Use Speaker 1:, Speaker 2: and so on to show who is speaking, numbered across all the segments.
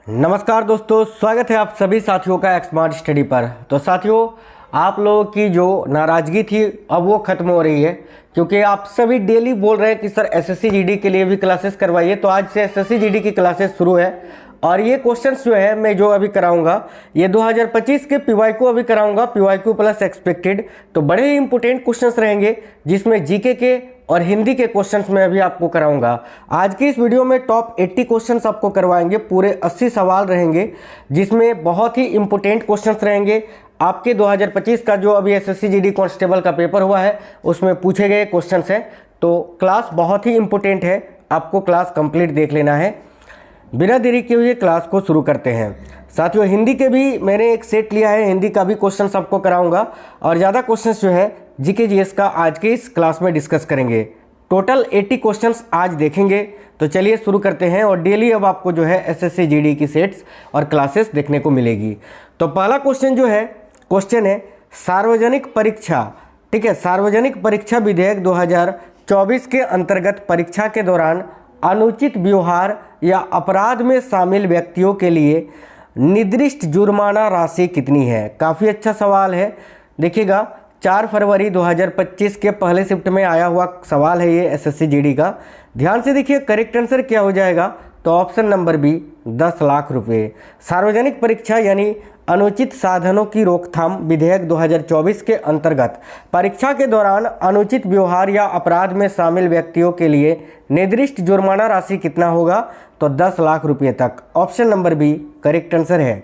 Speaker 1: नमस्कार दोस्तों, स्वागत है आप सभी साथियों का स्मार्ट स्टडी पर। तो साथियों, आप लोगों की जो नाराज़गी थी अब वो ख़त्म हो रही है, क्योंकि आप सभी डेली बोल रहे हैं कि सर एसएससी जीडी के लिए भी क्लासेस करवाइए। तो आज से एसएससी जीडी की क्लासेस शुरू है और ये क्वेश्चंस जो है मैं जो अभी कराऊंगा ये 2025 के पीवाईक्यू अभी कराऊंगा, पीवाईक्यू प्लस एक्सपेक्टेड। तो बड़े ही इंपॉर्टेंट क्वेश्चंस रहेंगे जिसमें जीके के और हिंदी के क्वेश्चंस में अभी आपको कराऊंगा। आज की इस वीडियो में टॉप 80 क्वेश्चंस आपको करवाएंगे, पूरे 80 सवाल रहेंगे जिसमें बहुत ही इंपॉर्टेंट क्वेश्चंस रहेंगे। आपके 2025 का जो अभी एसएससी जीडी कांस्टेबल का पेपर हुआ है उसमें पूछे गए क्वेश्चंस हैं। तो क्लास बहुत ही इंपॉर्टेंट है, आपको क्लास कंप्लीट देख लेना है। बिना देरी किए हुए क्लास को शुरू करते हैं। साथियों, हिंदी के भी मैंने एक सेट लिया है, हिंदी का भी क्वेश्चंस आपको कराऊंगा और ज़्यादा क्वेश्चंस जो है जीके जीएस का आज के इस क्लास में डिस्कस करेंगे। टोटल 80 क्वेश्चंस आज देखेंगे। तो चलिए शुरू करते हैं। और डेली अब आपको जो है एसएससी जीडी की सेट्स और क्लासेस देखने को मिलेगी। तो पहला क्वेश्चन जो है, क्वेश्चन है सार्वजनिक परीक्षा। ठीक है, सार्वजनिक परीक्षा विधेयक 2024 के अंतर्गत परीक्षा के दौरान अनुचित व्यवहार या अपराध में शामिल व्यक्तियों के लिए निर्दिष्ट जुर्माना राशि कितनी है। काफ़ी अच्छा सवाल है। देखिएगा, 4 फरवरी 2025 के पहले शिफ्ट में आया हुआ सवाल है ये एसएससी जीडी का। ध्यान से देखिए, करेक्ट आंसर क्या हो जाएगा। तो ऑप्शन नंबर बी 10 लाख रुपए। सार्वजनिक परीक्षा यानी अनुचित साधनों की रोकथाम विधेयक 2024 के अंतर्गत परीक्षा के दौरान अनुचित व्यवहार या अपराध में शामिल व्यक्तियों के लिए निर्दिष्ट जुर्माना राशि कितना होगा। तो 10 लाख रुपए तक। Option number B correct answer है।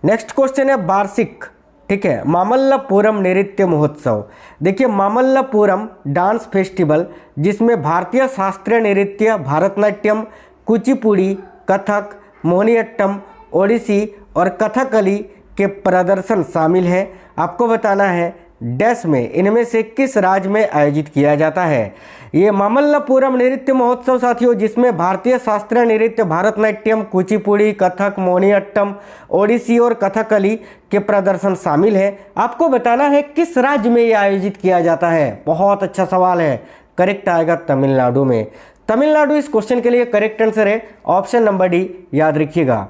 Speaker 1: नेक्स्ट क्वेश्चन है वार्षिक, ठीक है, मामल्लपुरम नृत्य महोत्सव। देखिए, मामल्लपुरम डांस फेस्टिवल जिसमें भारतीय शास्त्रीय नृत्य, भारतनाट्यम, कुचिपुड़ी, कथक, मोहिनीअट्टम, ओडिसी और कथकली के प्रदर्शन शामिल हैं। आपको बताना है डैश में इनमें से किस राज्य में आयोजित किया जाता है। ये मामल्लपुरम नृत्य महोत्सव साथियों, जिसमें भारतीय शास्त्रीय नृत्य, भारतनाट्यम, कुचिपुड़ी, कथक, मोहिनीअट्टम, ओडिसी और कथकली के प्रदर्शन शामिल है। आपको बताना है किस राज्य में ये आयोजित किया जाता है। बहुत अच्छा सवाल है। करेक्ट आएगा तमिलनाडु में। तमिलनाडु इस क्वेश्चन के लिए करेक्ट आंसर है। ऑप्शन नंबर डी याद रखिएगा।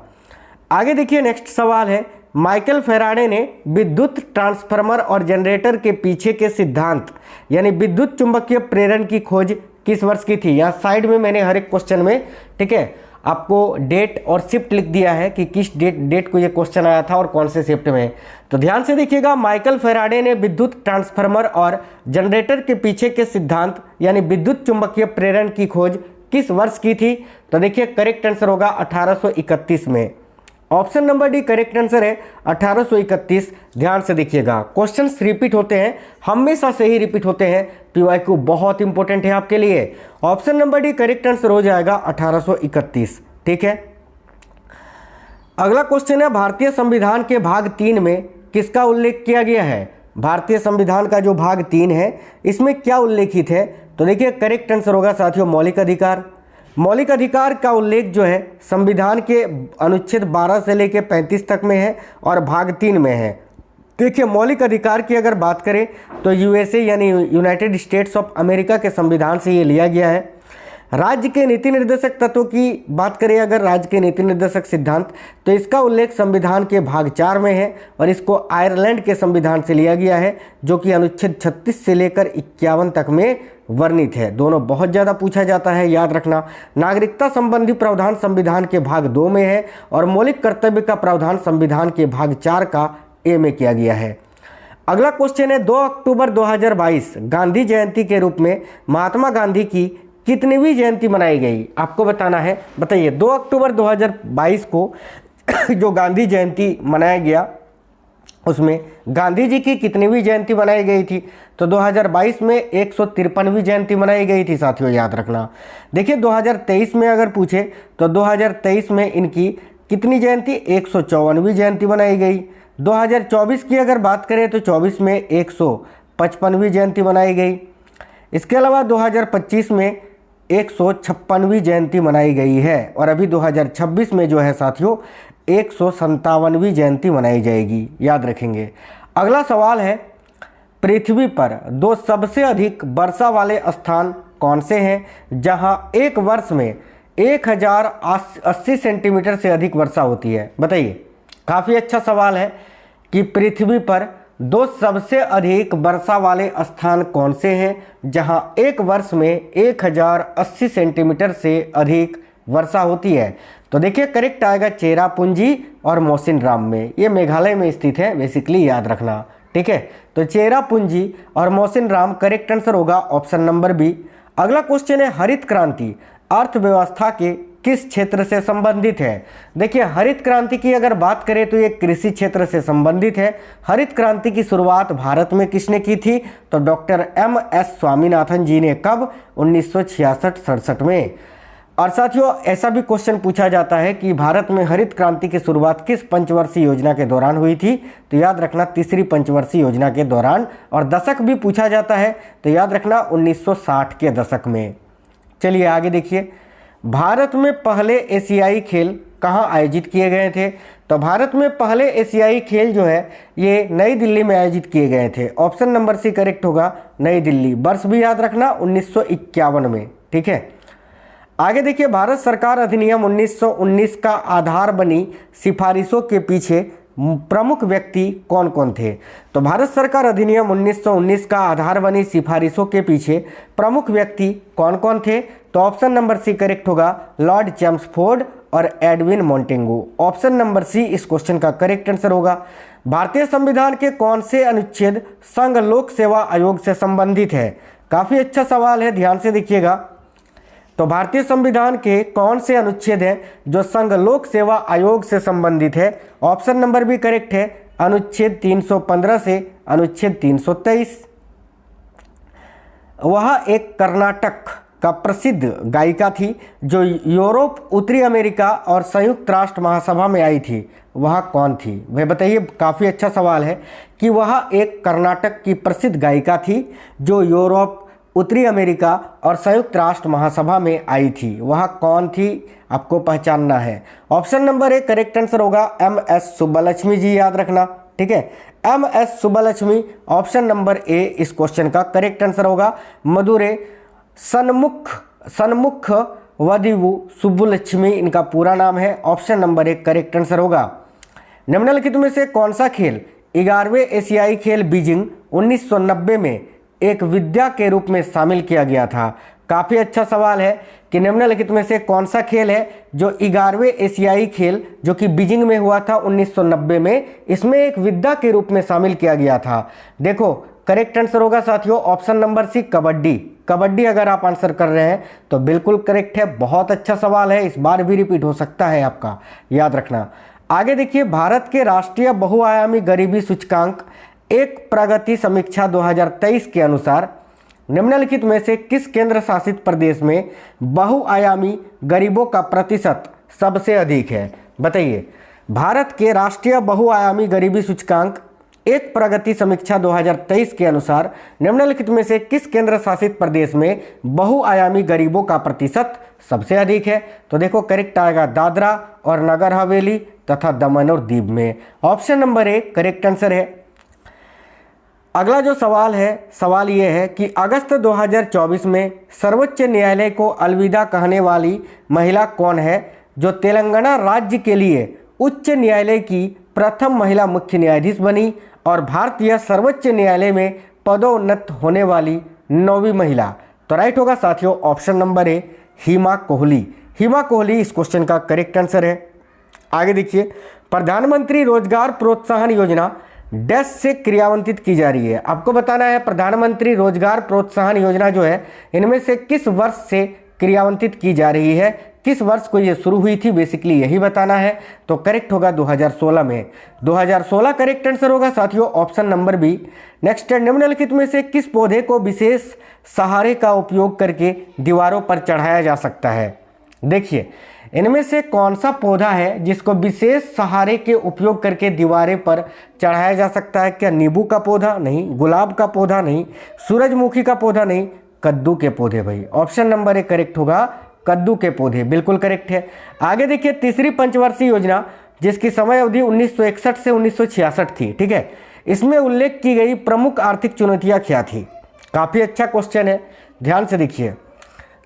Speaker 1: आगे देखिए, नेक्स्ट सवाल है माइकल फेराडे ने विद्युत ट्रांसफार्मर और जनरेटर के पीछे के सिद्धांत यानी विद्युत चुंबकीय प्रेरण की खोज किस वर्ष की थी। यहाँ साइड में मैंने हर एक क्वेश्चन में, ठीक है, आपको डेट और शिफ्ट लिख दिया है कि किस डेट को ये क्वेश्चन आया था और कौन से शिफ्ट में। तो ध्यान से देखिएगा, माइकल फेराडे ने विद्युत ट्रांसफार्मर और जनरेटर के पीछे के सिद्धांत यानी विद्युत चुंबकीय प्रेरण की खोज किस वर्ष की थी। तो देखिए, करेक्ट आंसर होगा 1831 में। Option number D correct answer है 1831। ध्यान से देखिएगा, क्वेश्चंस रिपीट होते हैं, हमेशा से ही रिपीट होते हैं। पीवाईक्यू बहुत इंपॉर्टेंट है आपके लिए। Option number D correct answer हो जाएगा 1831। ठीक है, अगला क्वेश्चन है भारतीय संविधान के भाग 3 में किसका उल्लेख किया गया है। भारतीय संविधान का जो भाग 3 है इसमें क्या उल्लेखित है। तो देखिए, करेक्ट आंसर होगा साथियों मौलिक अधिकार। मौलिक अधिकार का उल्लेख जो है संविधान के अनुच्छेद 12 से लेकर 35 तक में है और भाग 3 में है। देखिए, मौलिक अधिकार की अगर बात करें तो यूएसए यानी यूनाइटेड स्टेट्स ऑफ अमेरिका के संविधान से ये लिया गया है। राज्य के नीति निर्देशक तत्वों की बात करें अगर, राज्य के नीति निर्देशक सिद्धांत, तो इसका उल्लेख संविधान के भाग 4 में है और इसको आयरलैंड के संविधान से लिया गया है जो कि अनुच्छेद 36 से लेकर 51 तक में वर्णित है। दोनों बहुत ज़्यादा पूछा जाता है, याद रखना। नागरिकता संबंधी प्रावधान संविधान के भाग 2 में है और मौलिक कर्तव्य का प्रावधान संविधान के भाग 4 का ए में किया गया है। अगला क्वेश्चन है 2 अक्टूबर 2022 गांधी जयंती के रूप में महात्मा गांधी की कितनीवीं जयंती मनाई गई। आपको बताना है, बताइए 2 अक्टूबर 2022 को जो गांधी जयंती मनाया गया उसमें गांधी जी की कितनीवीं जयंती मनाई गई थी। तो 2022 में 153वीं जयंती मनाई गई थी साथियों, याद रखना। देखिए, 2023 में अगर पूछे तो 2023 में इनकी कितनी जयंती, 154वीं जयंती मनाई गई। 2024 की अगर बात करें तो 24 में 155वीं जयंती मनाई गई। इसके अलावा 2025 में 156वीं जयंती मनाई गई है और अभी 2026 में जो है साथियों 157वीं जयंती मनाई जाएगी, याद रखेंगे। अगला सवाल है पृथ्वी पर 2 सबसे अधिक वर्षा वाले स्थान कौन से हैं जहां एक वर्ष में 1080 सेंटीमीटर से अधिक वर्षा होती है। बताइए, काफ़ी अच्छा सवाल है कि पृथ्वी पर 2 सबसे अधिक वर्षा वाले स्थान कौन से हैं जहां एक वर्ष में 1080 सेंटीमीटर से अधिक वर्षा होती है। तो देखिए करेक्ट आएगा चेरापूंजी और मौसिनराम में। ये मेघालय में स्थित है, बेसिकली याद रखना, ठीक है। तो चेरापूंजी और मौसिनराम करेक्ट आंसर होगा ऑप्शन नंबर बी। अगला क्वेश्चन है हरित क्रांति अर्थव्यवस्था के किस क्षेत्र से संबंधित है। देखिए हरित क्रांति की अगर बात करें तो ये कृषि क्षेत्र से संबंधित है। हरित क्रांति की शुरुआत भारत में किसने की थी, तो डॉक्टर MS स्वामीनाथन जी ने। कब, 1966-67 में। और साथियों ऐसा भी क्वेश्चन पूछा जाता है कि भारत में हरित क्रांति की शुरुआत किस पंचवर्षीय योजना के दौरान हुई थी, तो याद रखना तीसरी पंचवर्षीय योजना के दौरान। और दशक भी पूछा जाता है तो याद रखना 1960 के दशक में। चलिए आगे देखिए, भारत में पहले एशियाई खेल कहाँ आयोजित किए गए थे। तो भारत में पहले एशियाई खेल जो है ये नई दिल्ली में आयोजित किए गए थे। ऑप्शन नंबर सी करेक्ट होगा, नई दिल्ली। वर्ष भी याद रखना 1951 में, ठीक है। आगे देखिए, भारत सरकार अधिनियम 1919 का आधार बनी सिफारिशों के पीछे प्रमुख व्यक्ति कौन कौन थे। तो भारत सरकार अधिनियम 1919 का आधार बनी सिफारिशों के पीछे प्रमुख व्यक्ति कौन कौन थे, तो ऑप्शन नंबर सी करेक्ट होगा, लॉर्ड चेम्सफोर्ड और Edwin Montagu. Option number C इस क्वेश्चन का करेक्ट आंसर होगा। भारतीय संविधान के कौन से अनुच्छेद संघ लोक सेवा आयोग से संबंधित है। काफ़ी अच्छा सवाल है, ध्यान से देखिएगा। तो भारतीय संविधान के कौन से अनुच्छेद हैं जो संघ लोक सेवा आयोग से संबंधित है। ऑप्शन नंबर भी करेक्ट है, अनुच्छेद 315 से अनुच्छेद 323। वह एक कर्नाटक का प्रसिद्ध गायिका थी जो यूरोप, उत्तरी अमेरिका और संयुक्त राष्ट्र महासभा में आई थी। वह कौन थी, वह बताइए। काफ़ी अच्छा सवाल है कि वह एक कर्नाटक की प्रसिद्ध गायिका थी जो यूरोप, उत्तरी अमेरिका और संयुक्त राष्ट्र महासभा में आई थी। वह कौन थी, आपको पहचानना है। Option number A correct answer होगा, MS सुब्बालक्ष्मी जी, याद रखना, ठीक है। MS सुब्बालक्ष्मी ऑप्शन नंबर ए इस क्वेश्चन का करेक्ट आंसर होगा। मधुरे सन्मुख वदिवु सुब्बुलक्ष्मी इनका पूरा नाम है। Option number A correct answer होगा। निम्नलिखित में से कौन सा खेल 11वें एशियाई खेल बीजिंग 1990 में एक विद्या के रूप में शामिल किया गया था। काफ़ी अच्छा सवाल है कि निम्नलिखित में से कौन सा खेल है जो 11वें एशियाई खेल जो कि बीजिंग में हुआ था 1990 में, इसमें एक विद्या के रूप में शामिल किया गया था। देखो करेक्ट आंसर होगा साथियों option number C, kabaddi. Kabaddi अगर आप आंसर कर रहे हैं तो बिल्कुल करेक्ट है। बहुत अच्छा सवाल है, इस बार भी रिपीट हो सकता है आपका, याद रखना। आगे देखिए, भारत के राष्ट्रीय बहुआयामी गरीबी सूचकांक एक प्रगति समीक्षा 2023 के अनुसार निम्नलिखित में से किस केंद्र शासित प्रदेश में बहुआयामी गरीबों का प्रतिशत सबसे अधिक है। बताइए, भारत के राष्ट्रीय बहुआयामी गरीबी सूचकांक एक प्रगति समीक्षा 2023 के अनुसार निम्नलिखित में से किस केंद्र शासित प्रदेश में बहुआयामी गरीबों का प्रतिशत सबसे अधिक है। तो देखो करेक्ट आएगा दादरा और नगर हवेली तथा दमन और दीव में। Option number A correct answer है। अगला जो सवाल है, सवाल ये है कि अगस्त 2024 में सर्वोच्च न्यायालय को अलविदा कहने वाली महिला कौन है जो तेलंगाना राज्य के लिए उच्च न्यायालय की प्रथम महिला मुख्य न्यायाधीश बनी और भारतीय सर्वोच्च न्यायालय में पदोन्नत होने वाली 9वीं महिला। तो राइट होगा साथियों ऑप्शन नंबर ए, हिमा कोहली। हिमा कोहली इस क्वेश्चन का करेक्ट आंसर है। आगे देखिए, प्रधानमंत्री रोजगार प्रोत्साहन योजना डैश से क्रियान्वित की जा रही है। आपको बताना है प्रधानमंत्री रोजगार प्रोत्साहन योजना जो है इनमें से किस वर्ष से क्रियान्वित की जा रही है, किस वर्ष को ये शुरू हुई थी, बेसिकली यही बताना है। तो करेक्ट होगा 2016 में। 2016 करेक्ट आंसर होगा साथियों ऑप्शन नंबर बी। नेक्स्ट है, निम्नलिखित में से किस पौधे को विशेष सहारे का उपयोग करके दीवारों पर चढ़ाया जा सकता है। देखिए इनमें से कौन सा पौधा है जिसको विशेष सहारे के उपयोग करके दीवारें पर चढ़ाया जा सकता है। क्या नींबू का पौधा नहीं, गुलाब का पौधा नहीं, सूरजमुखी का पौधा नहीं, कद्दू के पौधे। भाई ऑप्शन नंबर ए करेक्ट होगा, कद्दू के पौधे, बिल्कुल करेक्ट है। आगे देखिए, तीसरी पंचवर्षीय योजना जिसकी समय अवधि 1961 से 1966 थी, ठीक है, इसमें उल्लेख की गई प्रमुख आर्थिक चुनौतियां क्या थी। काफ़ी अच्छा क्वेश्चन है, ध्यान से देखिए।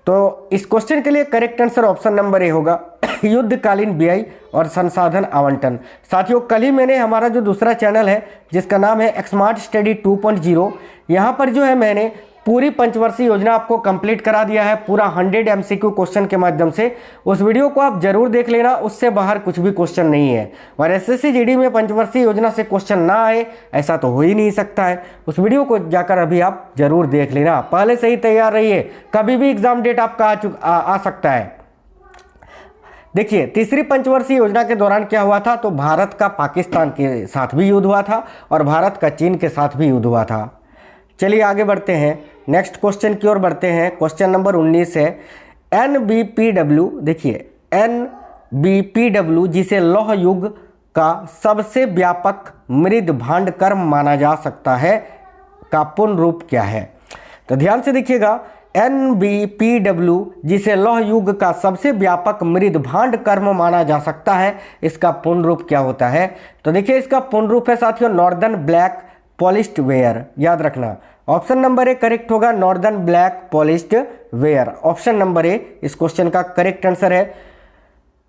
Speaker 1: तो इस क्वेश्चन के लिए correct answer option number A होगा युद्धकालीन व्यय और संसाधन आवंटन। साथियों, कल ही मैंने हमारा जो दूसरा चैनल है जिसका नाम है स्मार्ट स्टडी 2.0, यहाँ पर जो है मैंने पूरी पंचवर्षीय योजना आपको कंप्लीट करा दिया है, पूरा 100 MCQ क्वेश्चन के माध्यम से। उस वीडियो को आप जरूर देख लेना, उससे बाहर कुछ भी क्वेश्चन नहीं है। और SSC GD में पंचवर्षीय योजना से क्वेश्चन ना आए ऐसा तो हो ही नहीं सकता है। उस वीडियो को जाकर अभी आप जरूर देख लेना, पहले से ही तैयार रहिए, कभी भी एग्जाम डेट आपका आ सकता है। देखिए, तीसरी पंचवर्षीय योजना के दौरान क्या हुआ था, तो भारत का पाकिस्तान के साथ भी युद्ध हुआ था और भारत का चीन के साथ भी युद्ध हुआ था। चलिए आगे बढ़ते हैं, नेक्स्ट क्वेश्चन की ओर बढ़ते हैं। क्वेश्चन नंबर 19 है NBPW। देखिए, NBPW जिसे लौह युग का सबसे व्यापक मृद भांड कर्म माना जा सकता है का पूर्ण रूप क्या है? तो ध्यान से देखिएगा, NBPW जिसे लौह युग का सबसे व्यापक मृद भांड कर्म माना जा सकता है, इसका पूर्ण रूप क्या होता है? तो देखिए, इसका पूर्ण रूप है साथियों नॉर्दर्न ब्लैक पॉलिश्ड वेयर। याद रखना, ऑप्शन नंबर ए करेक्ट होगा, northern black polished where. Option number A इस क्वेश्चन का करेक्ट आंसर है,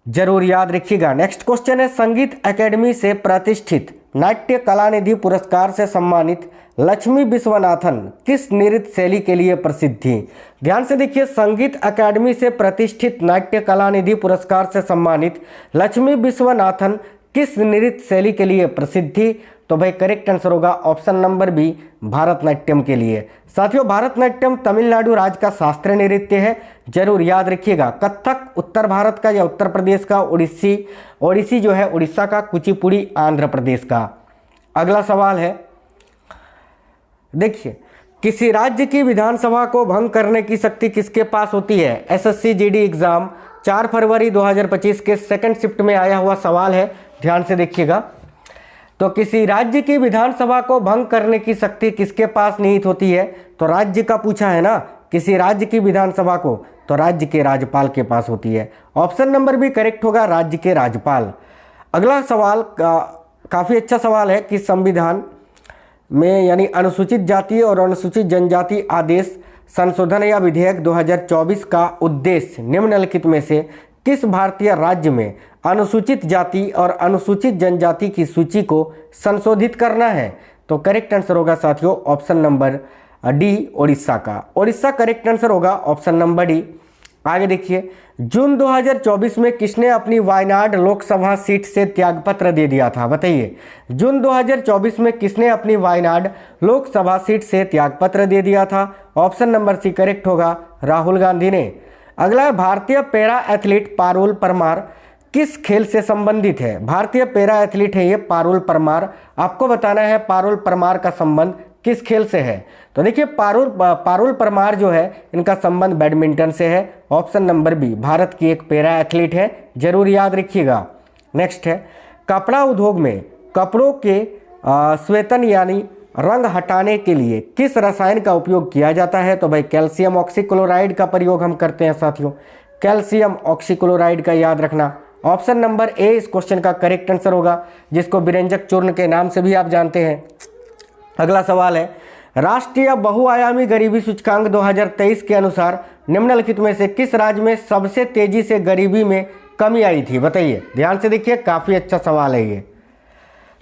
Speaker 1: जरूर याद रखिएगा। नेक्स्ट क्वेश्चन है संगीत एकेडमी से प्रतिष्ठित नाट्य कलानिधि पुरस्कार से सम्मानित लक्ष्मी विश्वनाथन किस नृत्य शैली के लिए प्रसिद्ध थी? ध्यान से देखिए, संगीत अकादमी से प्रतिष्ठित नाट्य कलानिधि पुरस्कार से सम्मानित लक्ष्मी विश्वनाथन किस नृत्य शैली के लिए प्रसिद्ध थी? तो भाई करेक्ट आंसर होगा ऑप्शन नंबर बी, भारतनाट्यम के लिए। साथियों, भारतनाट्यम तमिलनाडु राज्य का शास्त्रीय नृत्य है, जरूर याद रखिएगा। कथक उत्तर भारत का या उत्तर प्रदेश का, ओडिसी जो है उड़ीसा का, कुचिपुड़ी आंध्र प्रदेश का। अगला सवाल है, देखिए, किसी राज्य की विधानसभा को भंग करने की शक्ति किसके पास होती है? SSC GD एग्जाम 4 फरवरी 2025 के सेकंड शिफ्ट में आया हुआ सवाल है, ध्यान से देखिएगा। तो किसी राज्य की विधानसभा को भंग करने की शक्ति किसके पास निहित होती है? तो राज्य का पूछा है ना, किसी राज्य की विधानसभा को, तो राज्य के राज्यपाल के पास होती है। ऑप्शन नंबर भी करेक्ट होगा, राज्य के राज्यपाल। अगला सवाल काफ़ी अच्छा सवाल है कि संविधान में यानी अनुसूचित जाति और अनुसूचित जनजाति आदेश संशोधन या विधेयक 2024 का उद्देश्य निम्नलिखित में से किस भारतीय राज्य में अनुसूचित जाति और अनुसूचित जनजाति की सूची को संशोधित करना है? तो करेक्ट आंसर होगा साथियों ऑप्शन नंबर डी, ओडिशा का। ओडिशा करेक्ट आंसर होगा, ऑप्शन नंबर डी। आगे देखिए, जून 2024 में किसने अपनी वायनाड लोकसभा सीट से त्यागपत्र दे दिया था? बताइए, जून 2024 में किसने अपनी वायनाड लोकसभा सीट से त्यागपत्र दे दिया था? ऑप्शन नंबर सी करेक्ट होगा, राहुल गांधी ने। अगला है, भारतीय पैरा एथलीट पारुल परमार किस खेल से संबंधित है? भारतीय पैरा एथलीट है ये पारुल परमार, आपको बताना है पारुल परमार का संबंध किस खेल से है? तो देखिए, पारुल परमार जो है इनका संबंध बैडमिंटन से है। ऑप्शन नंबर बी, भारत की एक पैरा एथलीट है, जरूर याद रखिएगा। नेक्स्ट है, कपड़ा उद्योग में कपड़ों के स्वेतन यानी रंग हटाने के लिए किस रसायन का उपयोग किया जाता है? तो भाई कैल्शियम ऑक्सीक्लोराइड का प्रयोग हम करते हैं साथियों, कैल्शियम ऑक्सीक्लोराइड का याद रखना। ऑप्शन नंबर ए इस क्वेश्चन का करेक्ट आंसर होगा, जिसको विरंजक चूर्ण के नाम से भी आप जानते हैं। अगला सवाल है, राष्ट्रीय बहुआयामी गरीबी सूचकांक 2023 के अनुसार निम्नलिखित में से किस राज्य में सबसे तेजी से गरीबी में कमी आई थी? बताइए, ध्यान से देखिए, काफ़ी अच्छा सवाल है ये।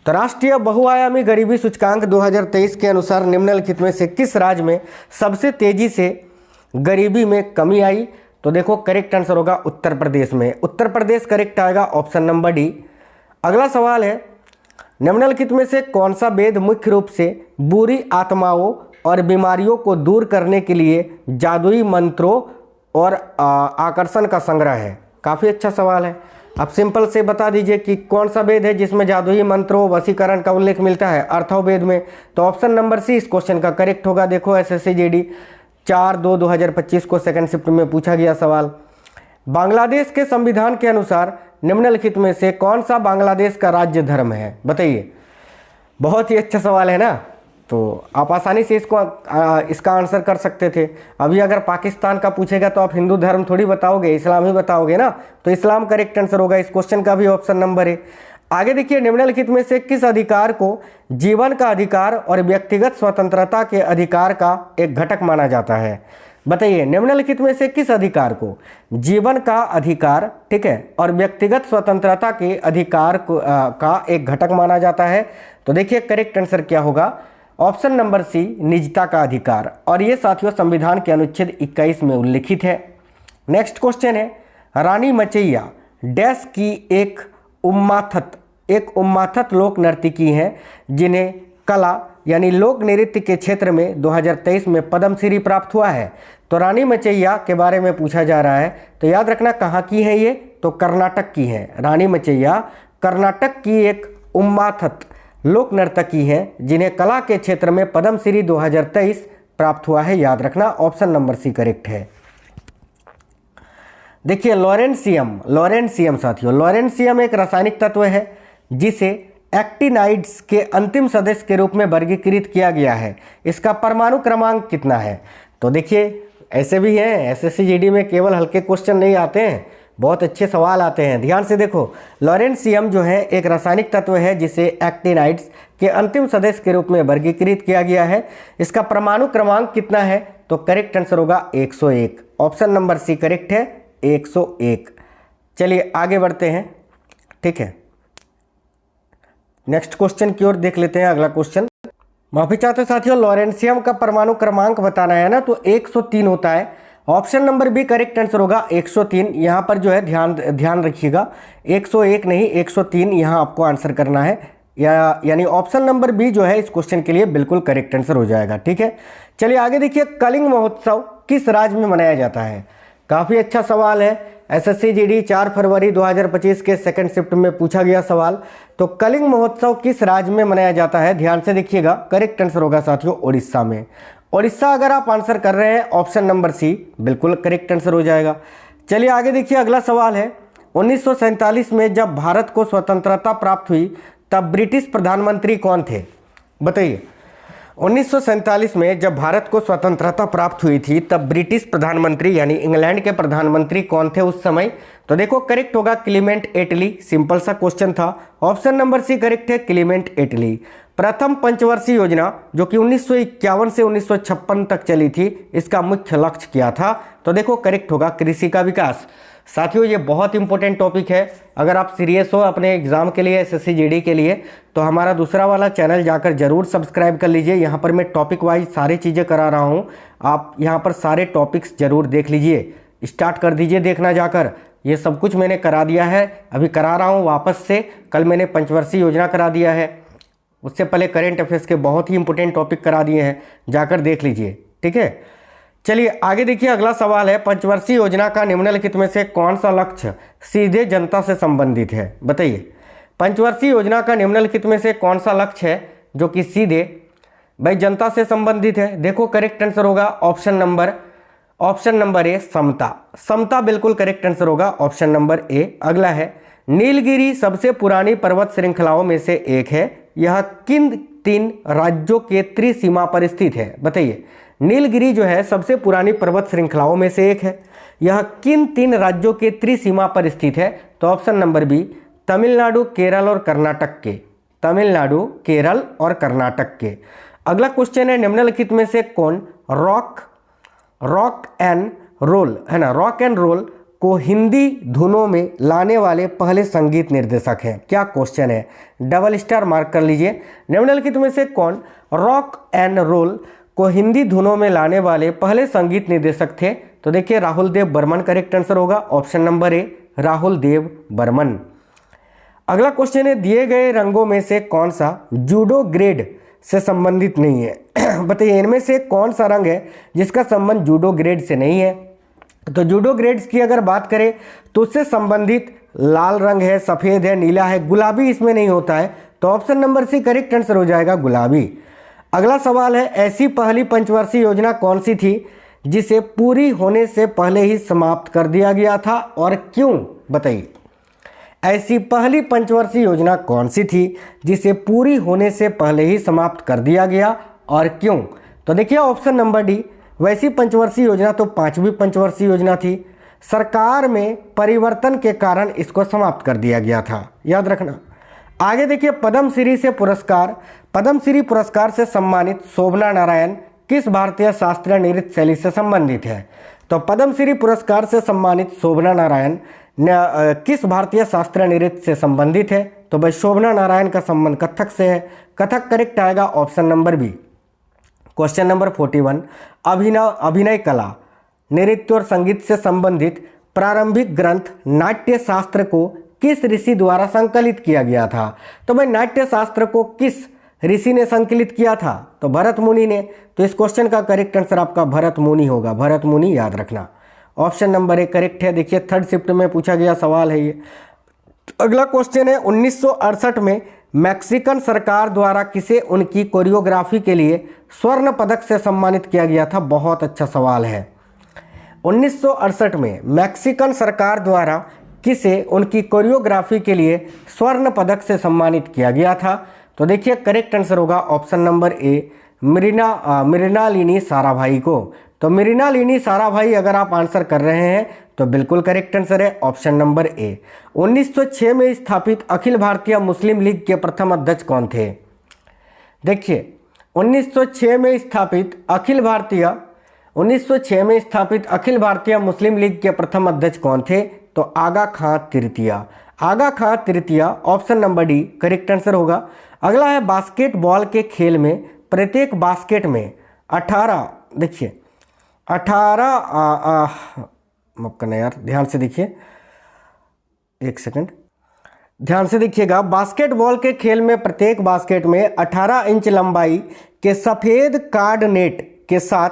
Speaker 1: तो राष्ट्रीय बहुआयामी गरीबी सूचकांक 2023 के अनुसार निम्नलिखित में से किस राज्य में सबसे तेजी से गरीबी में कमी आई? तो देखो करेक्ट आंसर होगा उत्तर प्रदेश में, उत्तर प्रदेश करेक्ट आएगा, ऑप्शन नंबर डी। अगला सवाल है, निम्नलिखित में से कौन सा वेद मुख्य रूप से बुरी आत्माओं और बीमारियों को दूर करने के लिए जादुई मंत्रों और आकर्षण का संग्रह है? काफ़ी अच्छा सवाल है। अब सिंपल से बता दीजिए कि कौन सा वेद है जिसमें जादुई मंत्रों वशीकरण का उल्लेख मिलता है? अर्थववेद में। तो ऑप्शन नंबर सी इस क्वेश्चन का करेक्ट होगा। देखो SSC GD 4/2/2025 को सेकंड शिफ्ट में पूछा गया सवाल। बांग्लादेश के संविधान के अनुसार निम्नलिखित में से कौन सा बांग्लादेश का राज्य धर्म है? बताइए, बहुत ही अच्छा सवाल है ना, तो आप आसानी से इसका आंसर कर सकते थे। अभी अगर पाकिस्तान का पूछेगा तो आप हिंदू धर्म थोड़ी बताओगे, इस्लाम ही बताओगे ना, तो इस्लाम करेक्ट आंसर होगा। इस क्वेश्चन का भी ऑप्शन नंबर है। आगे देखिए, निम्नलिखित में से किस अधिकार को जीवन का अधिकार और व्यक्तिगत स्वतंत्रता के अधिकार का एक घटक माना जाता है? बताइए निम्नलिखित में से किस अधिकार को जीवन का अधिकार, ठीक है, और व्यक्तिगत स्वतंत्रता के अधिकार का एक घटक माना जाता है? तो देखिए करेक्ट आंसर क्या होगा, ऑप्शन नंबर सी, निजता का अधिकार। और ये साथियों संविधान के अनुच्छेद 21 में उल्लिखित है। नेक्स्ट क्वेश्चन है, रानी मचैया डैश की एक उम्माथत लोक नर्तकी हैं जिन्हें कला यानी लोक नृत्य के क्षेत्र में 2023 में पद्मश्री प्राप्त हुआ है। तो रानी मचैया के बारे में पूछा जा रहा है, तो याद रखना कहाँ की है ये, तो कर्नाटक की है। रानी मचैया कर्नाटक की एक उम्माथत लोक नर्तकी हैं जिन्हें कला के क्षेत्र में पद्मश्री 2023 प्राप्त हुआ है। याद रखना ऑप्शन नंबर सी करेक्ट है। देखिए लॉरेंशियम साथियों, लॉरेंशियम एक रासायनिक तत्व है जिसे एक्टिनाइड्स के अंतिम सदस्य के रूप में वर्गीकृत किया गया है। इसका परमाणु क्रमांक कितना है? तो देखिए ऐसे भी हैं, एसएससी जीडी में केवल हल्के क्वेश्चन नहीं आते हैं, बहुत अच्छे सवाल आते हैं। ध्यान से देखो, लॉरेंशियम जो है एक रासायनिक तत्व है जिसे एक्टिनाइड्स के अंतिम सदस्य के रूप में वर्गीकृत किया गया है। इसका परमाणु क्रमांक कितना है? तो करेक्ट आंसर होगा 101। ऑप्शन नंबर सी करेक्ट है, 101। चलिए आगे बढ़ते हैं, ठीक है, नेक्स्ट क्वेश्चन की ओर देख लेते हैं। अगला क्वेश्चन, माफी चाहते साथियों, लॉरेंशियम का परमाणु क्रमांक बताना है ना, तो 103 होता है। Option number B correct answer होगा 103। यहाँ पर जो है ध्यान रखिएगा, 101 नहीं 103 यहाँ आपको आंसर करना है, यानी ऑप्शन नंबर बी जो है इस क्वेश्चन के लिए बिल्कुल करेक्ट आंसर हो जाएगा, ठीक है। चलिए आगे देखिए, कलिंग महोत्सव किस राज्य में मनाया जाता है? काफ़ी अच्छा सवाल है, एसएससी जीडी 4 फरवरी 2025 के सेकंड शिफ्ट में पूछा गया सवाल। तो कलिंग महोत्सव किस राज्य में मनाया जाता है? ध्यान से देखिएगा, करेक्ट आंसर होगा साथियों उड़ीसा में। उड़ीसा अगर आप आंसर कर रहे हैं, ऑप्शन नंबर सी बिल्कुल करेक्ट आंसर हो जाएगा। चलिए आगे देखिए, अगला सवाल है, 1947 में जब भारत को स्वतंत्रता प्राप्त हुई तब ब्रिटिश प्रधानमंत्री कौन थे? बताइए 1947 में जब भारत को स्वतंत्रता प्राप्त हुई थी तब ब्रिटिश प्रधानमंत्री यानी इंग्लैंड के प्रधानमंत्री कौन थे उस समय? तो देखो करेक्ट होगा क्लीमेंट एटली। सिंपल सा क्वेश्चन था, ऑप्शन नंबर सी करेक्ट है, क्लीमेंट एटली। प्रथम पंचवर्षीय योजना जो कि 1951 से 1956 तक चली थी, इसका मुख्य लक्ष्य क्या था? तो देखो करेक्ट होगा कृषि का विकास। साथियों ये बहुत इंपॉर्टेंट टॉपिक है, अगर आप सीरियस हो अपने एग्जाम के लिए, एसएससी जीडी के लिए, तो हमारा दूसरा वाला चैनल जाकर जरूर सब्सक्राइब कर लीजिए। यहाँ पर मैं टॉपिक वाइज सारी चीज़ें करा रहा हूँ, आप यहाँ पर सारे टॉपिक्स जरूर देख लीजिए, स्टार्ट कर दीजिए देखना जाकर। ये सब कुछ मैंने करा दिया है, अभी करा रहा हूँ वापस से। कल मैंने पंचवर्षीय योजना करा दिया है, उससे पहले करेंट अफेयर्स के बहुत ही इंपॉर्टेंट टॉपिक करा दिए हैं, जाकर देख लीजिए, ठीक है। चलिए आगे देखिए, अगला सवाल है, पंचवर्षीय योजना का निम्नलिखित में से कौन सा लक्ष्य सीधे जनता से संबंधित है? बताइए पंचवर्षीय योजना का निम्नलिखित में से कौन सा लक्ष्य है जो कि सीधे भाई जनता से संबंधित है? देखो करेक्ट आंसर होगा ऑप्शन नंबर ए, समता बिल्कुल करेक्ट आंसर होगा, ऑप्शन नंबर ए। अगला है, नीलगिरी सबसे पुरानी पर्वत श्रृंखलाओं में से एक है, यह किन 3 राज्यों के त्रिसीमा पर स्थित है? बताइए नीलगिरी जो है सबसे पुरानी पर्वत श्रृंखलाओं में से एक है, यह किन 3 राज्यों के त्रिसीमा पर स्थित है? तो option number B, Tamil Nadu, Kerala और कर्नाटक के। तमिलनाडु, केरल और कर्नाटक के। अगला क्वेश्चन है, निम्नलिखित में से कौन रॉक एंड रोल है ना, रॉक एंड रोल को हिंदी धुनों में लाने वाले पहले संगीत निर्देशक हैं? क्या क्वेश्चन है, डबल स्टार मार्क कर लीजिए। निम्नलिखित में से कौन रॉक एंड रोल को हिंदी धुनों में लाने वाले पहले संगीत निर्देशक थे? तो देखिए राहुल देव बर्मन करेक्ट आंसर होगा, option number A, Rahul Dev Burman. अगला क्वेश्चन है, दिए गए रंगों में से कौन सा जूडो ग्रेड से संबंधित नहीं है? बताइए इनमें से कौन सा रंग है जिसका संबंध जूडो ग्रेड से नहीं है? तो जूडो ग्रेड्स की अगर बात करें तो उससे संबंधित लाल रंग है, सफ़ेद है, नीला है, गुलाबी इसमें नहीं होता है, तो option number C correct answer हो जाएगा, गुलाबी। अगला सवाल है, ऐसी पहली पंचवर्षीय योजना कौन सी थी जिसे पूरी होने से पहले ही समाप्त कर दिया गया था और क्यों? बताइए ऐसी पहली पंचवर्षीय योजना कौन सी थी जिसे पूरी होने से पहले ही समाप्त कर दिया गया और क्यों? तो देखिए ऑप्शन नंबर डी, वैसी पंचवर्षीय योजना तो 5वीं पंचवर्षीय योजना थी, सरकार में परिवर्तन के कारण इसको समाप्त कर दिया गया था, याद रखना। आगे देखिए, पद्मश्री पुरस्कार से सम्मानित शोभना नारायण किस भारतीय शास्त्रीय नृत्य शैली से संबंधित है? तो पद्मश्री पुरस्कार से सम्मानित शोभना नारायण किस भारतीय शास्त्रीय नृत्य से संबंधित है? तो भाई शोभना नारायण का संबंध कथक से है। कथक करेक्ट आएगा option number B. Question number 41, अभिनय कला, नृत्य और संगीत से संबंधित प्रारंभिक ग्रंथ नाट्य शास्त्र को किस ऋषि द्वारा संकलित किया गया था? तो भाई नाट्य शास्त्र को किस ऋषि ने संकलित किया था? तो भरत मुनि ने। तो इस क्वेश्चन का करेक्ट आंसर आपका भरत मुनि होगा। भरत मुनि याद रखना। ऑप्शन नंबर ए करेक्ट है। देखिए थर्ड शिफ्ट में पूछा गया सवाल है ये। अगला क्वेश्चन है 1968 में मैक्सिकन सरकार द्वारा किसे उनकी कोरियोग्राफी के लिए स्वर्ण पदक से सम्मानित किया गया था? बहुत अच्छा सवाल है। 1968 में मैक्सिकन सरकार द्वारा किसे उनकी कोरियोग्राफी के लिए स्वर्ण पदक से सम्मानित किया गया था? तो देखिए करेक्ट आंसर होगा option number A, Mrinalini Sarabhai को। तो मृणालिनी साराभाई अगर आप आंसर कर रहे हैं तो बिल्कुल करेक्ट आंसर है ऑप्शन नंबर ए। 1906 में स्थापित अखिल भारतीय मुस्लिम लीग के प्रथम अध्यक्ष कौन थे? देखिए 1906 में स्थापित अखिल भारतीय मुस्लिम लीग के प्रथम अध्यक्ष कौन थे? तो आगा खां तृतीया। आगा खां तृतीया option number D correct answer होगा। अगला है बास्केटबॉल के खेल में प्रत्येक बास्केट में 18 देखिए 18 माफ करना यार, ध्यान से देखिए, एक सेकंड ध्यान से देखिएगा। बास्केटबॉल के खेल में प्रत्येक बास्केट में 18 इंच लंबाई के सफेद कार्ड नेट के साथ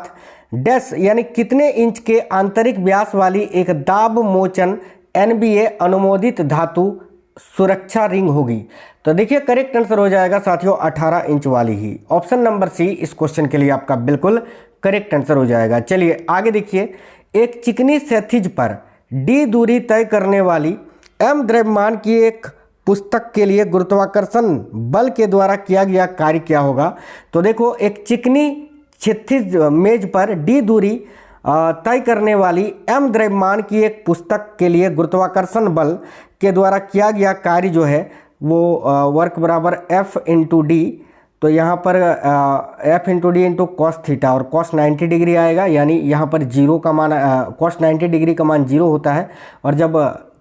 Speaker 1: डैश यानी कितने इंच के आंतरिक व्यास वाली एक दाब मोचन NBA अनुमोदित धातु सुरक्षा रिंग होगी? तो देखिए करेक्ट आंसर हो जाएगा साथियों 18 इंच वाली ही। ऑप्शन नंबर सी इस क्वेश्चन के लिए आपका बिल्कुल करेक्ट आंसर हो जाएगा। चलिए आगे देखिए। एक चिकनी क्षैतिज पर d दूरी तय करने वाली m द्रव्यमान की एक पुस्तक के लिए गुरुत्वाकर्षण बल के द्वारा किया गया कार्य क्या होगा? तो देखो एक चिकनी क्षैतिज मेज पर d दूरी तय करने वाली m द्रव्यमान की एक पुस्तक के लिए गुरुत्वाकर्षण बल के द्वारा किया गया कार्य जो है वो वर्क बराबर F इंटू डी। तो यहाँ पर F into D into cos theta और कॉस 90 डिग्री आएगा, यानी यहाँ पर जीरो का मान कॉस 90 डिग्री का मान जीरो होता है। और जब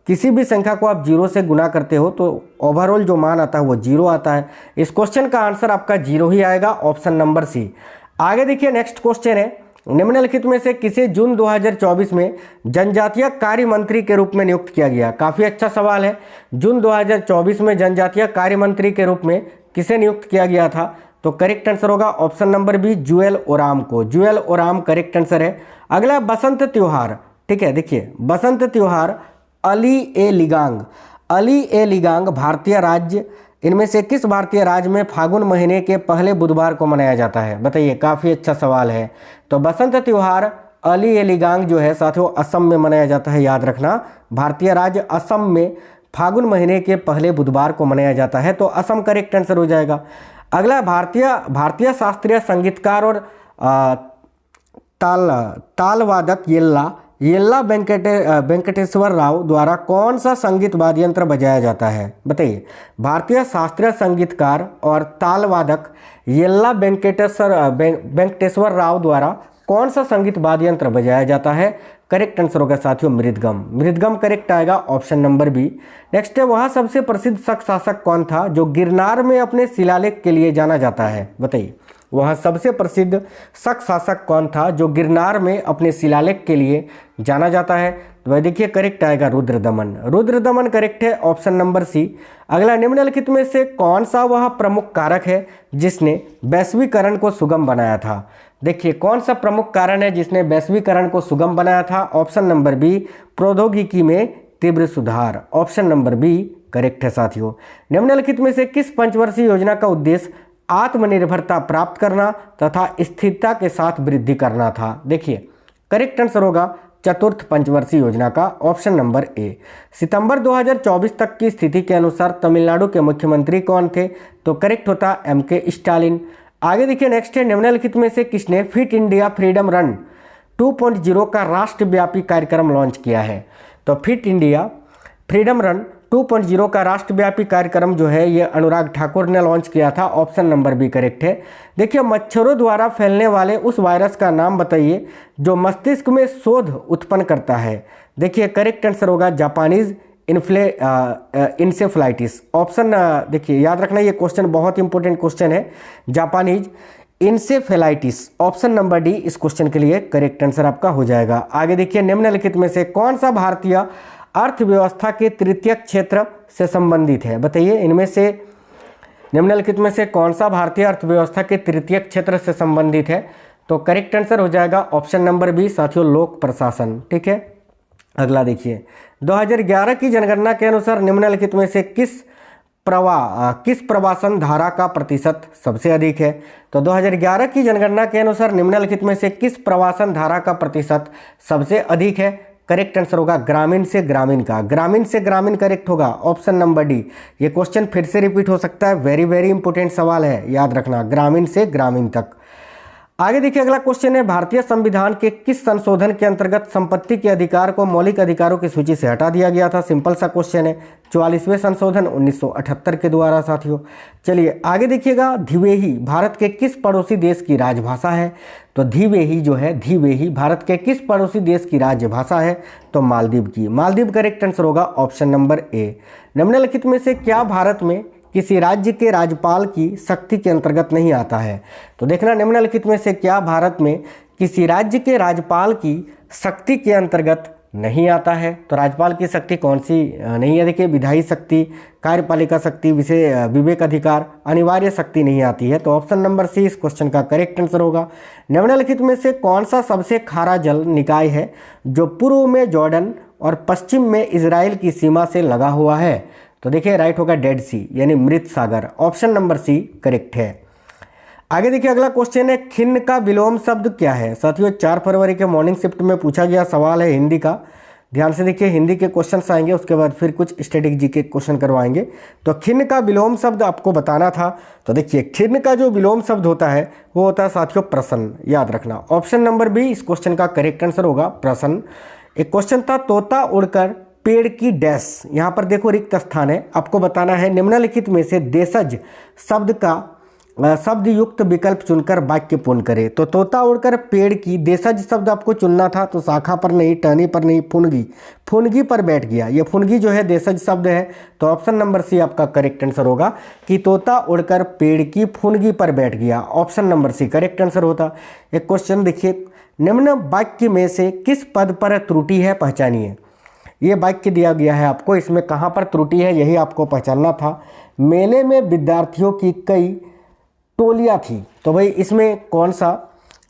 Speaker 1: किसी भी संख्या को आप जीरो से गुना करते हो तो ओवरऑल जो मान आता है वो जीरो आता है। इस क्वेश्चन का आंसर आपका जीरो ही आएगा, ऑप्शन नंबर सी। आगे देखिए नेक्स्ट क्वेश्चन है, निम्नलिखित में से किसे जून 2024 में जनजातीय कार्य मंत्री के रूप में नियुक्त किया गया? काफ़ी अच्छा सवाल है। जून 2024 में जनजातीय कार्य मंत्री के रूप में किसे नियुक्त किया गया था? तो करेक्ट आंसर होगा option number B, Jual Oram को। जुएल ओराम करेक्ट आंसर है। अगला बसंत त्योहार, ठीक है, देखिए बसंत त्योहार अली ए लिगांग भारतीय राज्य इनमें से किस भारतीय राज्य में फागुन महीने के पहले बुधवार को मनाया जाता है? बताइए, काफ़ी अच्छा सवाल है। तो बसंत त्योहार अली ए लिगांग जो है साथियों असम में मनाया जाता है, याद रखना। भारतीय राज्य असम में फागुन महीने के पहले बुधवार को मनाया जाता है, तो असम करेक्ट आंसर हो जाएगा। अगला भारतीय शास्त्रीय संगीतकार और ताल वादक येल्ला वेंकटेश्वर राव द्वारा कौन सा संगीत वाद्य यंत्र बजाया जाता है? बताइए, भारतीय शास्त्रीय संगीतकार और ताल वादक येल्ला वेंकटेश्वर राव द्वारा कौन सा संगीत वाद्य यंत्र बजाया जाता है? करेक्ट आंसर होगा साथियों मृदगम। मृदगम करेक्ट आएगा, ऑप्शन नंबर बी। नेक्स्ट है, वह सबसे प्रसिद्ध शक शासक कौन था जो गिरनार में अपने शिलालेख के लिए जाना जाता है? बताइए, वह सबसे प्रसिद्ध शक शासक कौन था जो गिरनार में अपने शिलालेख के लिए जाना जाता है? तो वह देखिए करेक्ट आएगा रुद्रदमन। रुद्रदमन करेक्ट है, ऑप्शन नंबर सी। अगला, निम्नलिखित में से कौन सा वह प्रमुख कारक है जिसने वैश्वीकरण को सुगम बनाया था? देखिए, कौन सा प्रमुख कारण है जिसने वैश्वीकरण को सुगम बनाया था? ऑप्शन नंबर बी, प्रौद्योगिकी में तीव्र सुधार। ऑप्शन नंबर बी करेक्ट है साथियों। निम्नलिखित में से किस पंचवर्षीय योजना का उद्देश्य आत्मनिर्भरता प्राप्त करना तथा स्थिरता के साथ वृद्धि करना था? देखिए, करेक्ट आंसर होगा चतुर्थ पंचवर्षीय योजना का, ऑप्शन नंबर ए। सितंबर 2024 तक की स्थिति के अनुसार तमिलनाडु के मुख्यमंत्री कौन थे? तो करेक्ट होता MK स्टालिन। आगे देखिए नेक्स्ट है, निम्नलिखित में से किसने फिट इंडिया फ्रीडम रन 2.0 का राष्ट्रव्यापी कार्यक्रम लॉन्च किया है? तो फिट इंडिया फ्रीडम रन 2.0 का राष्ट्रव्यापी कार्यक्रम जो है ये अनुराग ठाकुर ने लॉन्च किया था। ऑप्शन नंबर बी करेक्ट है। देखिए, मच्छरों द्वारा फैलने वाले उस वायरस का नाम बताइए जो मस्तिष्क में शोध उत्पन्न करता है। देखिए, करेक्ट आंसर होगा जापानीज इंसेफ्लाइटिस। ऑप्शन देखिए याद रखना, ये क्वेश्चन बहुत इंपॉर्टेंट क्वेश्चन है। Japanese encephalitis, option number D इस क्वेश्चन के लिए करेक्ट आंसर आपका हो जाएगा। आगे देखिए, निम्नलिखित में से कौन सा भारतीय अर्थव्यवस्था के तृतीयक क्षेत्र से संबंधित है? बताइए, इनमें से निम्नलिखित में से कौन सा भारतीय अर्थव्यवस्था के तृतीयक क्षेत्र से संबंधित है? तो करेक्ट आंसर हो जाएगा ऑप्शन नंबर बी साथियों, लोक प्रशासन। ठीक है, अगला देखिए, 2011 की जनगणना के अनुसार निम्नलिखित में से किस प्रवासन धारा का प्रतिशत सबसे अधिक है? तो 2011 की जनगणना के अनुसार निम्नलिखित में से किस प्रवासन धारा का प्रतिशत सबसे अधिक है? करेक्ट आंसर होगा ग्रामीण से ग्रामीण का। ग्रामीण से ग्रामीण करेक्ट होगा ऑप्शन नंबर डी। ये क्वेश्चन फिर से रिपीट हो सकता है, वेरी वेरी इंपॉर्टेंट सवाल है, याद रखना, ग्रामीण से ग्रामीण तक। आगे देखिए, अगला क्वेश्चन है, भारतीय संविधान के किस संशोधन के अंतर्गत संपत्ति के अधिकार को मौलिक अधिकारों की सूची से हटा दिया गया था? सिंपल सा क्वेश्चन है, 44वें संशोधन 1978 के द्वारा साथियों। चलिए आगे देखिएगा, धिवेही भारत के किस पड़ोसी देश की राजभाषा है? तो धिवेही जो है, धिवेही भारत के किस पड़ोसी देश की राजभाषा है? तो मालदीव की। मालदीव करेक्ट आंसर होगा ऑप्शन नंबर ए। निम्नलिखित में से क्या भारत में किसी राज्य के राज्यपाल की शक्ति के अंतर्गत नहीं आता है? तो देखना, निम्नलिखित में से क्या भारत में किसी राज्य के राज्यपाल की शक्ति के अंतर्गत नहीं आता है? तो राज्यपाल की शक्ति कौन सी नहीं है? देखिए, विधायी शक्ति, कार्यपालिका शक्ति, विवेक अधिकार, अनिवार्य शक्ति नहीं आती है। तो ऑप्शन नंबर सी इस क्वेश्चन का करेक्ट आंसर होगा। निम्नलिखित में से कौन सा सबसे खारा जल निकाय है जो पूर्व में जॉर्डन और पश्चिम में इजराइल की सीमा से लगा हुआ है? तो देखिए, राइट होगा डेड सी, यानी मृत सागर। ऑप्शन नंबर सी करेक्ट है। आगे देखिए, अगला क्वेश्चन है, खिन्न का विलोम शब्द क्या है? साथियों, 4 फरवरी के मॉर्निंग शिफ्ट में पूछा गया सवाल है हिंदी का। ध्यान से देखिए, हिंदी के क्वेश्चंस आएंगे, उसके बाद फिर कुछ स्टैटिक जी के क्वेश्चन करवाएंगे। तो खिन्न का विलोम शब्द आपको बताना था। तो देखिए, खिन्न का जो विलोम शब्द होता है वो होता है साथियों प्रसन्न, याद रखना। ऑप्शन नंबर बी इस क्वेश्चन का करेक्ट आंसर होगा प्रसन्न। एक क्वेश्चन था, तोता उड़कर पेड़ की डैश, यहाँ पर देखो रिक्त स्थान है, आपको बताना है निम्नलिखित में से देशज शब्द का शब्द युक्त विकल्प चुनकर वाक्य पूर्ण करे। तो तोता उड़कर पेड़ की, देशज शब्द आपको चुनना था, तो शाखा पर नहीं, टहनी पर नहीं, फुनगी, फुनगी पर बैठ गया। ये फुनगी जो है देशज शब्द है। तो ऑप्शन नंबर सी आपका करेक्ट आंसर होगा कि तोता उड़कर पेड़ की फुनगी पर बैठ गया। Option number C correct answer होता। एक क्वेश्चन देखिए, निम्न वाक्य में से किस पद पर त्रुटि है, पहचानिए। ये वाक्य दिया गया है आपको, इसमें कहाँ पर त्रुटि है यही आपको पहचानना था। मेले में विद्यार्थियों की कई टोलियाँ थी, तो भाई इसमें कौन सा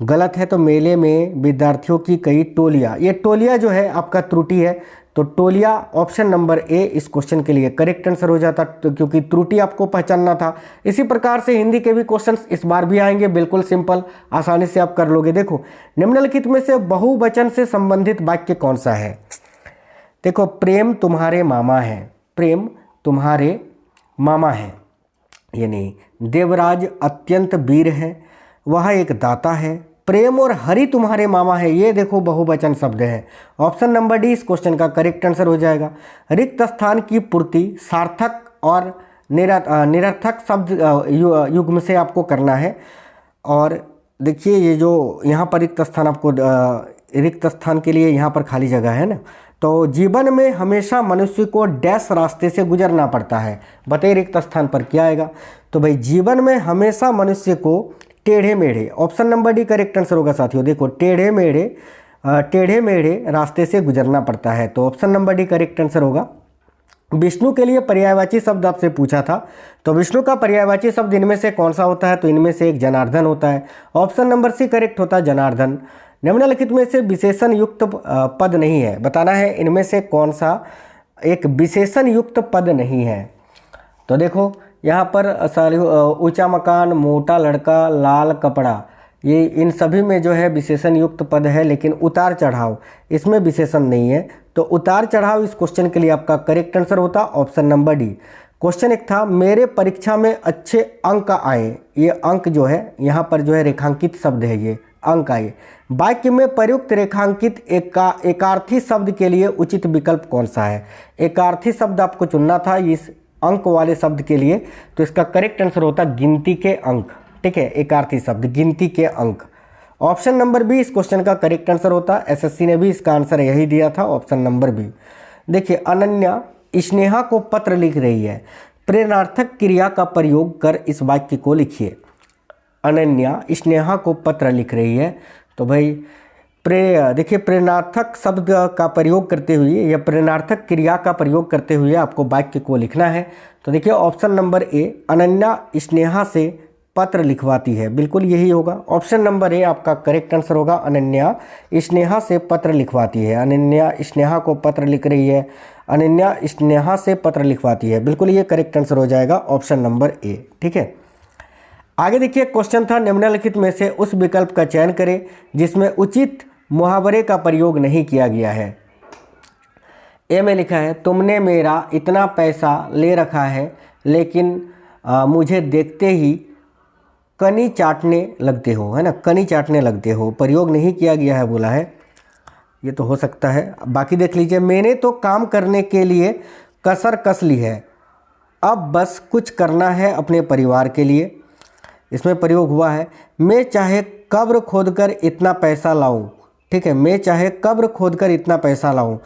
Speaker 1: गलत है? तो मेले में विद्यार्थियों की कई टोलियाँ, ये टोलियाँ जो है आपका त्रुटि है। तो टोलियाँ ऑप्शन नंबर ए इस क्वेश्चन के लिए करेक्ट आंसर हो जाता, तो क्योंकि त्रुटि आपको पहचानना था। इसी प्रकार से हिंदी के भी क्वेश्चंस इस बार भी आएंगे, बिल्कुल सिंपल, आसानी से आप कर लोगे। देखो, निम्नलिखित में से बहुवचन से संबंधित वाक्य कौन सा है? देखो, प्रेम तुम्हारे मामा है, प्रेम तुम्हारे मामा है, यानी देवराज अत्यंत वीर है, वह एक दाता है। प्रेम और हरि तुम्हारे मामा है, ये देखो बहुवचन शब्द है। ऑप्शन नंबर डी इस क्वेश्चन का करेक्ट आंसर हो जाएगा। रिक्त स्थान की पूर्ति सार्थक और निरर्थक शब्द युग्म से आपको करना है। और देखिए, ये जो यहाँ पर रिक्त स्थान, आपको रिक्त स्थान के लिए यहाँ पर खाली जगह है ना। तो जीवन में हमेशा मनुष्य को डैश रास्ते से गुजरना पड़ता है, बताइए रिक्त स्थान पर क्या आएगा? तो भाई जीवन में हमेशा मनुष्य को टेढ़े मेढ़े, option number D correct answer होगा साथियों। देखो, टेढ़े मेढ़े रास्ते से गुजरना पड़ता है, तो option number D correct answer होगा। विष्णु के लिए पर्यायवाची शब्द आपसे पूछा था, तो विष्णु का पर्यायवाची शब्द इनमें से कौन सा होता है? तो इनमें से एक जनार्दन होता है। ऑप्शन नंबर सी करेक्ट होता है जनार्दन। निम्नलिखित में से विशेषण युक्त पद नहीं है, बताना है इनमें से कौन सा एक विशेषण युक्त पद नहीं है। तो देखो, यहाँ पर ऊंचा मकान, मोटा लड़का, लाल कपड़ा, ये इन सभी में जो है विशेषण युक्त पद है, लेकिन उतार चढ़ाव इसमें विशेषण नहीं है। तो उतार चढ़ाव इस क्वेश्चन के लिए आपका करेक्ट आंसर होता ऑप्शन नंबर डी। क्वेश्चन एक था, मेरे परीक्षा में अच्छे अंक आए, ये अंक जो है यहाँ पर जो है रेखांकित शब्द है ये, अंक आए। वाक्य में प्रयुक्त रेखांकित एकार्थी शब्द के लिए उचित विकल्प कौन सा है? एकार्थी शब्द आपको चुनना था इस अंक वाले शब्द के लिए, तो इसका करेक्ट आंसर होता गिनती के अंक। ठीक है, एकार्थी शब्द गिनती के अंक। ऑप्शन नंबर बी इस क्वेश्चन का करेक्ट आंसर होता। एसएससी ने भी इसका आंसर यही दिया था, ऑप्शन नंबर बी। देखिए, अनन्या स्नेहा को पत्र लिख रही है, प्रेरणार्थक क्रिया का प्रयोग कर इस वाक्य को लिखिए। अनन्या स्नेहा को पत्र लिख रही है, तो भाई देखिए प्रेरणार्थक शब्द का प्रयोग करते हुए या प्रेरणार्थक क्रिया का प्रयोग करते हुए आपको वाक्य को लिखना है। तो देखिए option number A, Ananya Sneha से पत्र लिखवाती है, बिल्कुल यही होगा। ऑप्शन नंबर ए आपका करेक्ट आंसर होगा, अनन्या स्नेहा से पत्र लिखवाती है। अनन्या स्नेहा को पत्र लिख रही है, अनन्या स्नेहा से पत्र लिखवाती है, बिल्कुल ये करेक्ट आंसर हो जाएगा ऑप्शन नंबर ए। ठीक है, आगे देखिए क्वेश्चन था निम्नलिखित में से उस विकल्प का चयन करें जिसमें उचित मुहावरे का प्रयोग नहीं किया गया है। ए में लिखा है, तुमने मेरा इतना पैसा ले रखा है लेकिन मुझे देखते ही कनी चाटने लगते हो, है ना, कनी चाटने लगते हो, प्रयोग नहीं किया गया है बोला है, ये तो हो सकता है। बाकी देख लीजिए, मैंने तो काम करने के लिए कसर कस ली है, अब बस कुछ करना है अपने परिवार के लिए, इसमें प्रयोग हुआ है। मैं चाहे कब्र खोदकर इतना पैसा लाऊं, ठीक है, मैं चाहे कब्र खोदकर इतना पैसा लाऊं,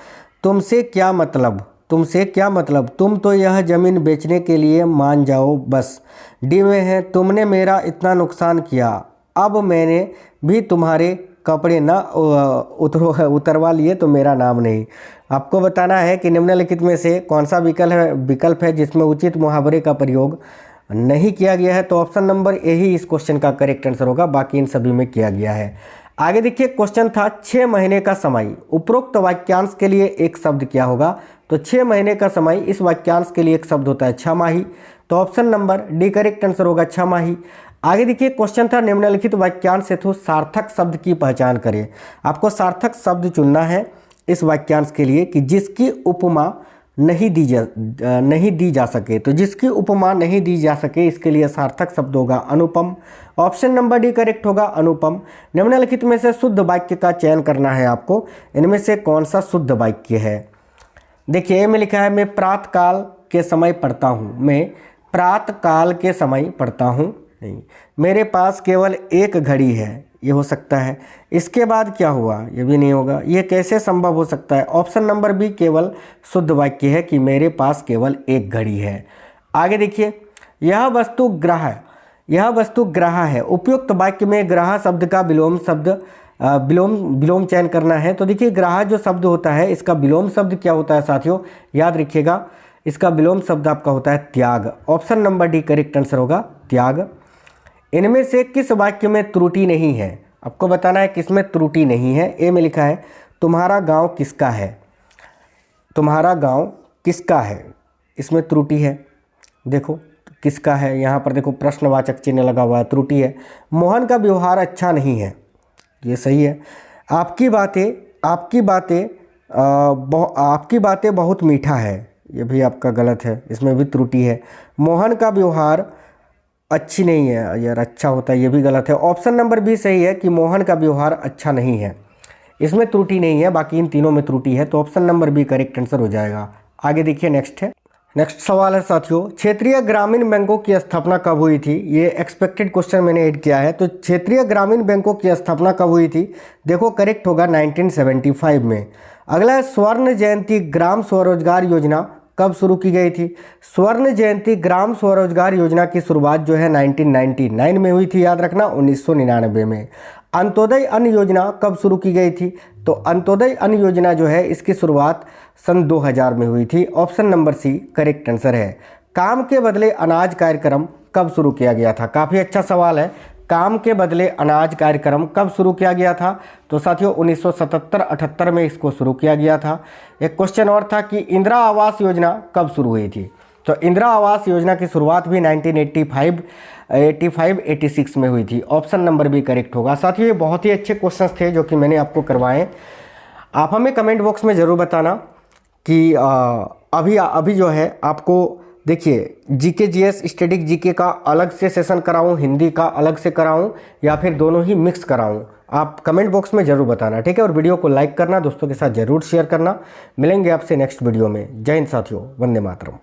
Speaker 1: तुमसे क्या मतलब, तुमसे क्या मतलब, तुम तो यह ज़मीन बेचने के लिए मान जाओ बस। डी में है, तुमने मेरा इतना नुकसान किया, अब मैंने भी तुम्हारे कपड़े ना उतरवा लिए तो मेरा नाम नहीं। आपको बताना है कि निम्नलिखित में से कौन सा विकल्प है जिसमें उचित मुहावरे का प्रयोग नहीं किया गया है। तो ऑप्शन नंबर ए ही इस क्वेश्चन का करेक्ट आंसर होगा, बाकी इन सभी में किया गया है। आगे देखिए क्वेश्चन था 6 महीने का समय, उपरोक्त वाक्यांश के लिए एक शब्द क्या होगा? तो 6 महीने का समय, इस वाक्यांश के लिए एक शब्द होता है छमाही, तो option number D correct answer होगा छमाही। आगे देखिए क्वेश्चन था निम्नलिखित वाक्यांश हेतु सार्थक शब्द की पहचान करें। आपको सार्थक शब्द चुनना है इस वाक्यांश के लिए कि जिसकी उपमा नहीं दी जा सके, तो जिसकी उपमा नहीं दी जा सके इसके लिए सार्थक शब्द होगा अनुपम। ऑप्शन नंबर डी करेक्ट होगा अनुपम। निम्नलिखित में से शुद्ध वाक्य का चयन करना है आपको, इनमें से कौन सा शुद्ध वाक्य है? देखिए ए में लिखा है, मैं प्रातःकाल के समय पढ़ता हूँ, मैं प्रातःकाल के समय पढ़ता हूँ, नहीं, मेरे पास केवल एक घड़ी है, ये हो सकता है। इसके बाद क्या हुआ? ये भी नहीं होगा। ये कैसे संभव हो सकता है? ऑप्शन नंबर बी केवल शुद्ध वाक्य है कि मेरे पास केवल एक घड़ी है। आगे देखिए, यह वस्तु ग्रह है, यह वस्तु ग्रह है, उपयुक्त वाक्य में ग्रह शब्द का विलोम शब्द विलोम चयन करना है। तो देखिए ग्रह जो शब्द होता है इसका विलोम शब्द क्या होता है साथियों, याद रखिएगा, इसका विलोम शब्द आपका होता है त्याग। Option number D correct answer होगा त्याग। इनमें से किस वाक्य में त्रुटि नहीं है? आपको बताना है किसमें त्रुटि नहीं है। ए में लिखा है, तुम्हारा गांव किसका है, तुम्हारा गांव किसका है, इसमें त्रुटि है। देखो किसका है, यहाँ पर देखो प्रश्नवाचक चिन्ह लगा हुआ है, त्रुटि है। मोहन का व्यवहार अच्छा नहीं है, ये सही है। आपकी बातें बहुत मीठा है, ये भी आपका गलत है, इसमें भी त्रुटि है। मोहन का व्यवहार अच्छी नहीं है, यार अच्छा होता है, ये भी गलत है। ऑप्शन नंबर बी सही है कि मोहन का व्यवहार अच्छा नहीं है, इसमें त्रुटि नहीं है, बाकी इन तीनों में त्रुटि है, तो option number B correct answer हो जाएगा। आगे देखिए नेक्स्ट सवाल है साथियों, क्षेत्रीय ग्रामीण बैंकों की स्थापना कब हुई थी? ये एक्सपेक्टेड क्वेश्चन मैंने ऐड किया है। तो क्षेत्रीय ग्रामीण बैंकों की स्थापना कब हुई थी? देखो करेक्ट होगा 1975 में। अगला है, स्वर्ण जयंती ग्राम स्वरोजगार योजना कब शुरू की गई थी? स्वर्ण जयंती ग्राम स्वरोजगार योजना की शुरुआत जो है 1999 में हुई थी, याद रखना, 1999 में। अंत्योदय अन्न योजना कब शुरू की गई थी? तो अंत्योदय अन्न योजना जो है इसकी शुरुआत सन 2000 में हुई थी। Option number C correct answer है। काम के बदले अनाज कार्यक्रम कब शुरू किया गया था? काफ़ी अच्छा सवाल है, काम के बदले अनाज कार्यक्रम कब शुरू किया गया था? तो साथियों 1977-78 में इसको शुरू किया गया था। एक क्वेश्चन और था कि इंदिरा आवास योजना कब शुरू हुई थी? तो इंदिरा आवास योजना की शुरुआत भी 1985-86 में हुई थी। ऑप्शन नंबर भी करेक्ट होगा। साथियों ये बहुत ही अच्छे क्वेश्चंस थे जो कि मैंने आपको करवाए। आप हमें कमेंट बॉक्स में ज़रूर बताना कि अभी जो है आपको देखिए जीके जीएस स्टैटिक जीके का अलग से सेशन कराऊं, हिंदी का अलग से कराऊं, या फिर दोनों ही मिक्स कराऊं, आप कमेंट बॉक्स में ज़रूर बताना, ठीक है। और वीडियो को लाइक करना, दोस्तों के साथ ज़रूर शेयर करना। मिलेंगे आपसे नेक्स्ट वीडियो में। जय हिंद साथियों, वंदे मातरम।